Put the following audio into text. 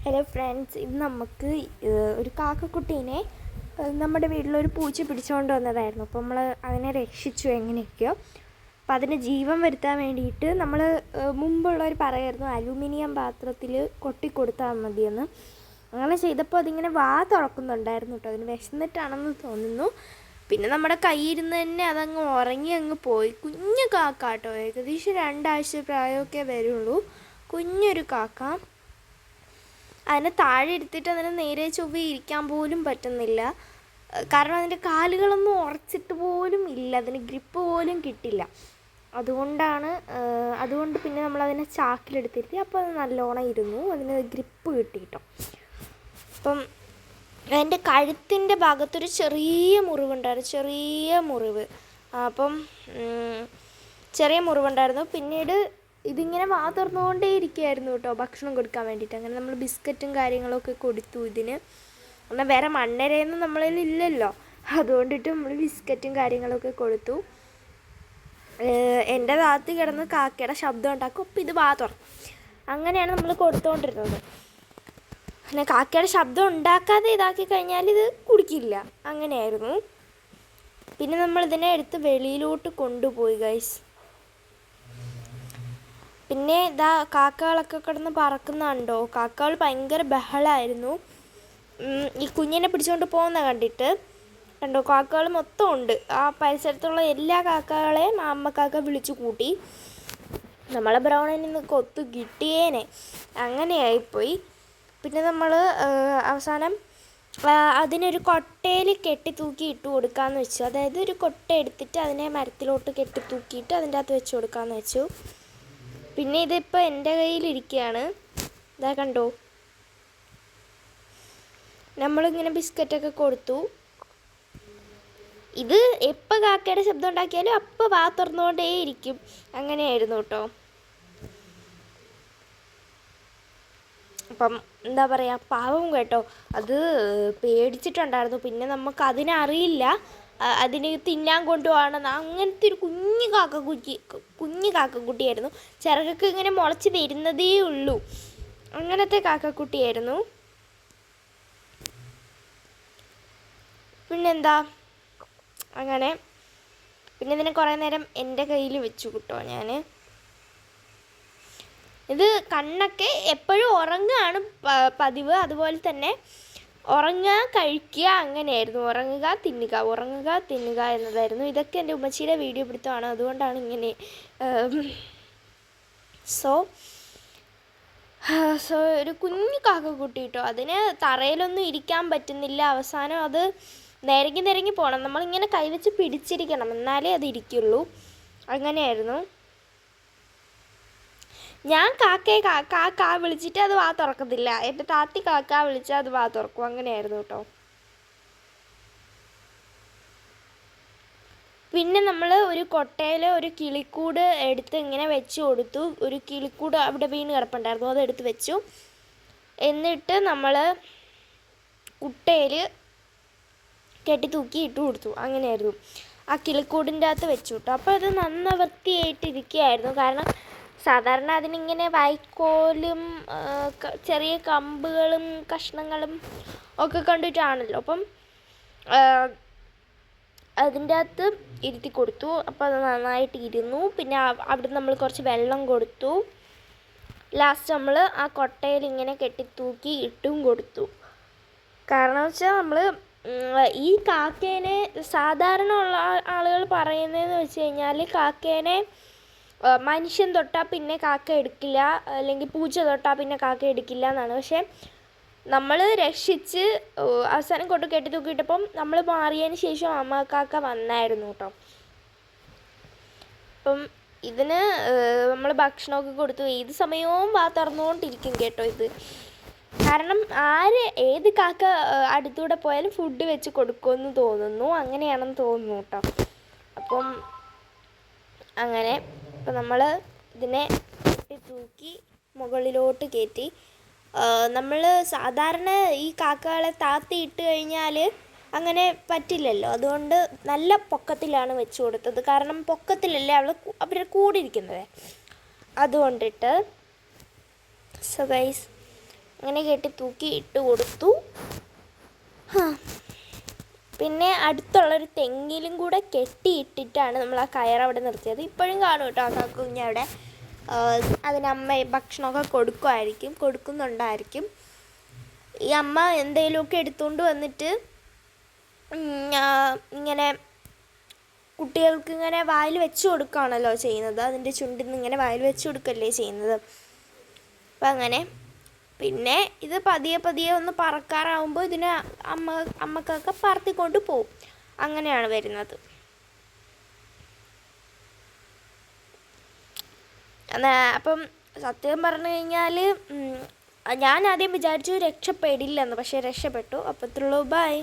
Hello friends, ഇന്ന് നമുക്ക് ഒരു കാക്കക്കുട്ടീനെ നമ്മുടെ വീട്ടിലൊരു പൂച്ച പിടിച്ചുകൊണ്ട് വന്നതായിരുന്നു. അപ്പോൾ നമ്മൾ അതിനെ രക്ഷിച്ചു എങ്ങനെയൊക്കെയോ. അപ്പോൾ അതിന് ജീവൻ വരുത്താൻ വേണ്ടിയിട്ട് നമ്മൾ മുമ്പുള്ളവർ പറയായിരുന്നു അലൂമിനിയം പാത്രത്തിൽ കൊട്ടിക്കൊടുത്താൽ മതിയെന്ന്. അങ്ങനെ ചെയ്തപ്പോൾ അതിങ്ങനെ വാ തുറക്കുന്നുണ്ടായിരുന്നു കേട്ടോ. അതിന് വിശന്നിട്ടാണെന്ന് തോന്നുന്നു. പിന്നെ നമ്മുടെ കയ്യിരുന്ന് തന്നെ അതങ്ങ് ഉറങ്ങി അങ്ങ് പോയി. കുഞ്ഞു കാക്ക കേട്ടോ, ഏകദേശം 2 ആഴ്ച പ്രായമൊക്കെ വരുള്ളൂ. കുഞ്ഞൊരു കാക്ക. അതിനെ താഴെ എടുത്തിട്ട് അതിന് നേരെ ചൊവ്വ ഇരിക്കാൻ പോലും പറ്റുന്നില്ല. കാരണം അതിൻ്റെ കാലുകളൊന്നും ഉറച്ചിട്ട് പോലും ഇല്ല, അതിന് ഗ്രിപ്പ് പോലും കിട്ടില്ല. അതുകൊണ്ട് പിന്നെ നമ്മളതിനെ ചാക്കിലെടുത്തിരുത്തി. അപ്പോൾ അത് നല്ലോണം ഇരുന്നു, അതിന് ഗ്രിപ്പ് കിട്ടിയിട്ടോ. അപ്പം അതിൻ്റെ കഴുത്തിൻ്റെ ഭാഗത്തൊരു ചെറിയ മുറിവുണ്ടായിരുന്നു. അപ്പം ചെറിയ മുറിവുണ്ടായിരുന്നു. പിന്നീട് ഇതിങ്ങനെ വാ തുറന്നുകൊണ്ടേ ഇരിക്കുകയായിരുന്നു കേട്ടോ, ഭക്ഷണം കൊടുക്കാൻ വേണ്ടിയിട്ട്. അങ്ങനെ നമ്മൾ ബിസ്ക്കറ്റും കാര്യങ്ങളൊക്കെ കൊടുത്തു ഇതിന്. എന്നാൽ വേറെ മണ്ണരയൊന്നും നമ്മളിൽ ഇല്ലല്ലോ, അതുകൊണ്ടിട്ട് നമ്മൾ ബിസ്ക്കറ്റും കാര്യങ്ങളൊക്കെ കൊടുത്തു. എൻ്റെ താഴത്ത് കിടന്ന് കാക്കയുടെ ശബ്ദം ഉണ്ടാക്കും. അപ്പോൾ ഇത് വാ തുറക്കും. അങ്ങനെയാണ് നമ്മൾ കൊടുത്തുകൊണ്ടിരുന്നത്. പിന്നെ കാക്കയുടെ ശബ്ദം ഉണ്ടാക്കാതെ ഇതാക്കി കഴിഞ്ഞാൽ ഇത് കുടിക്കില്ല. അങ്ങനെയായിരുന്നു. പിന്നെ നമ്മളിതിനെ എടുത്ത് വെളിയിലോട്ട് കൊണ്ടുപോയി ഗൈസ്. പിന്നെ ഇതാ കാക്കകളൊക്കെ കിടന്ന് പറക്കുന്നുണ്ടോ. കാക്കകൾ ഭയങ്കര ബഹളമായിരുന്നു ഈ കുഞ്ഞിനെ പിടിച്ചുകൊണ്ട് പോകുന്ന കണ്ടിട്ട്. കണ്ടോ, കാക്കകൾ മൊത്തം ഉണ്ട്. ആ പരിസരത്തുള്ള എല്ലാ കാക്കകളെയും അമ്മക്കാക്ക വിളിച്ചു കൂട്ടി. നമ്മളെ ബ്രൗണിൽ നിന്ന് കൊത്തു കിട്ടിയേനെ. അങ്ങനെയായിപ്പോയി. പിന്നെ നമ്മൾ അവസാനം അതിനൊരു കൊട്ടയിൽ കെട്ടി തൂക്കി ഇട്ട് കൊടുക്കാമെന്ന് വെച്ചു. അതായത് ഒരു കൊട്ട എടുത്തിട്ട് അതിനെ മരത്തിലോട്ട് കെട്ടി തൂക്കിയിട്ട് അതിൻ്റെ അകത്ത് വെച്ച് കൊടുക്കാമെന്ന് വെച്ചു. പിന്നെ ഇതിപ്പോൾ എൻ്റെ കയ്യിലിരിക്കുകയാണ്. ഇതാ കണ്ടോ, നമ്മളിങ്ങനെ ബിസ്ക്കറ്റൊക്കെ കൊടുത്തു. ഇത് എപ്പോൾ കാക്കയുടെ ശബ്ദം ഉണ്ടാക്കിയാലും അപ്പോൾ വാ തുറന്നുകൊണ്ടേ ഇരിക്കും. അങ്ങനെയായിരുന്നു കേട്ടോ. അപ്പം എന്താ പറയുക, പാവം കേട്ടോ, അത് പേടിച്ചിട്ടുണ്ടായിരുന്നു. പിന്നെ നമുക്ക് അതിനറിയില്ല അതിന് തിന്നാൻ കൊണ്ടുപോകണമെന്ന്. അങ്ങനത്തെ ഒരു കുഞ്ഞു കാക്കക്കുട്ടിയായിരുന്നു. ചിറകൊക്കെ ഇങ്ങനെ മുളച്ച് വരുന്നതേ ഉള്ളൂ. അങ്ങനത്തെ കാക്കക്കുട്ടിയായിരുന്നു. പിന്നെന്താ, അങ്ങനെ പിന്നെ ഇതിനെ കുറേ നേരം എൻ്റെ കയ്യിൽ വെച്ചു കേട്ടോ ഞാൻ. ഇത് കണ്ണൊക്കെ എപ്പോഴും ഉറങ്ങുകയാണ് പതിവ്. അതുപോലെ തന്നെ ഉറങ്ങുക, കഴിക്കുക, അങ്ങനെയായിരുന്നു. ഉറങ്ങുക തിന്നുക എന്നതായിരുന്നു. ഇതൊക്കെ എൻ്റെ ഉമ്മച്ചിയുടെ വീഡിയോ പിടുത്തമാണ്, അതുകൊണ്ടാണ് ഇങ്ങനെ. സോ ഒരു കുഞ്ഞു കാക്കക്കുട്ടി കേട്ടോ. അതിന് തറയിലൊന്നും ഇരിക്കാൻ പറ്റുന്നില്ല. അവസാനം അത് നിരങ്ങി പോകണം. നമ്മളിങ്ങനെ കൈവച്ച് പിടിച്ചിരിക്കണം, എന്നാലേ അത് ഇരിക്കുള്ളൂ. അങ്ങനെയായിരുന്നു. ഞാൻ കാക്ക വിളിച്ചിട്ട് അത് വാ തുറക്കത്തില്ല. എൻ്റെ താത്തി കാക്ക വിളിച്ചാൽ അത് വാ തുറക്കും. അങ്ങനെയായിരുന്നു കേട്ടോ. പിന്നെ നമ്മൾ ഒരു കൊട്ടയിൽ ഒരു കിളിക്കൂട് എടുത്ത് ഇങ്ങനെ വെച്ച് കൊടുത്തു. ഒരു കിളിക്കൂട് അവിടെ വീണ് കിടപ്പുണ്ടായിരുന്നു, അതെടുത്ത് വെച്ചു. എന്നിട്ട് നമ്മൾ കുട്ടയിൽ കെട്ടി തൂക്കി ഇട്ട് കൊടുത്തു. അങ്ങനെയായിരുന്നു. ആ കിളിക്കൂടിൻ്റെ അകത്ത് വെച്ചു കേട്ടോ. അപ്പോൾ അത് നന്ന വൃത്തിയായിട്ടിരിക്കുകയായിരുന്നു. കാരണം സാധാരണ അതിനിങ്ങനെ വൈക്കോലും ചെറിയ കമ്പുകളും കഷ്ണങ്ങളും ഒക്കെ കണ്ടിട്ടാണല്ലോ. അപ്പം അതിൻ്റെ അകത്ത് ഇരുത്തി കൊടുത്തു. അപ്പോൾ അത് നന്നായിട്ട് ഇരുന്നു. പിന്നെ അവിടെ നമ്മൾ കുറച്ച് വെള്ളം കൊടുത്തു. ലാസ്റ്റ് നമ്മൾ ആ കൊട്ടയിൽ ഇങ്ങനെ കെട്ടി തൂക്കി ഇട്ടും കൊടുത്തു. കാരണം വെച്ചാൽ നമ്മൾ ഈ കാക്കേനെ സാധാരണ ഉള്ള ആളുകൾ പറയുന്നതെന്ന് വെച്ച് കഴിഞ്ഞാൽ കാക്കേനെ മനുഷ്യൻ തൊട്ടാൽ പിന്നെ കാക്ക എടുക്കില്ല, അല്ലെങ്കിൽ പൂച്ച തൊട്ടാൽ പിന്നെ കാക്ക എടുക്കില്ല എന്നാണ്. പക്ഷേ നമ്മൾ രക്ഷിച്ച് അവസാനം കൊണ്ട് കെട്ടി തൂക്കിയിട്ടപ്പം നമ്മൾ മാറിയതിന് ശേഷം അമ്മ കാക്ക വന്നായിരുന്നു കേട്ടോ. അപ്പം ഇതിന് നമ്മൾ ഭക്ഷണമൊക്കെ കൊടുത്തു. ഏത് സമയവും വാ തുറന്നുകൊണ്ടിരിക്കും കേട്ടോ ഇത്. കാരണം ഏത് കാക്ക അടുത്തൂടെ പോയാലും ഫുഡ് വെച്ച് കൊടുക്കുമെന്ന് തോന്നുന്നു. അങ്ങനെയാണെന്ന് തോന്നുന്നു കേട്ടോ. അപ്പം അങ്ങനെ ഇപ്പം നമ്മൾ ഇതിനെ കെട്ടി തൂക്കി മുകളിലോട്ട് കയറ്റി. നമ്മൾ സാധാരണ ഈ കാക്കകളെ താത്തി ഇട്ട് കഴിഞ്ഞാൽ അങ്ങനെ പറ്റില്ലല്ലോ. അതുകൊണ്ട് നല്ല പൊക്കത്തിലാണ് വെച്ച് കൊടുത്തത്. കാരണം പൊക്കത്തിലല്ലേ അവരുടെ കൂടിയിരിക്കുന്നത്. അതുകൊണ്ടിട്ട് സോ ഗൈസ് അങ്ങനെ കെട്ടി തൂക്കി ഇട്ട് കൊടുത്തു. പിന്നെ അടുത്തുള്ളൊരു തെങ്ങിലും കൂടെ കെട്ടിയിട്ടിട്ടാണ് നമ്മൾ ആ കയറവിടെ നിർത്തിയത്. ഇപ്പോഴും കാണും കേട്ടോ ആ കാക്കുഞ്ഞവിടെ. അതിനമ്മ ഭക്ഷണമൊക്കെ കൊടുക്കുന്നുണ്ടായിരിക്കും. ഈ അമ്മ എന്തെങ്കിലുമൊക്കെ എടുത്തുകൊണ്ട് വന്നിട്ട് ഇങ്ങനെ കുട്ടികൾക്ക് ഇങ്ങനെ വായിൽ വെച്ച് കൊടുക്കുകയാണല്ലോ ചെയ്യുന്നത്. അതിൻ്റെ ചുണ്ടിൽ നിന്ന് ഇങ്ങനെ വായിൽ വെച്ച് കൊടുക്കുകയല്ലേ ചെയ്യുന്നത്. അപ്പം അങ്ങനെ പിന്നെ ഇത് പതിയെ ഒന്ന് പറക്കാറാവുമ്പോൾ ഇതിനെ അമ്മക്കൊക്കെ പറത്തിക്കൊണ്ട് പോവും. അങ്ങനെയാണ് വരുന്നത്. അപ്പം സത്യം പറഞ്ഞു കഴിഞ്ഞാൽ ഞാൻ ആദ്യം വിചാരിച്ചു രക്ഷപ്പെടില്ലെന്ന്, പക്ഷേ രക്ഷപ്പെട്ടു. അപ്പോൾ ഇത്രയുള്ളൂ. ബൈ.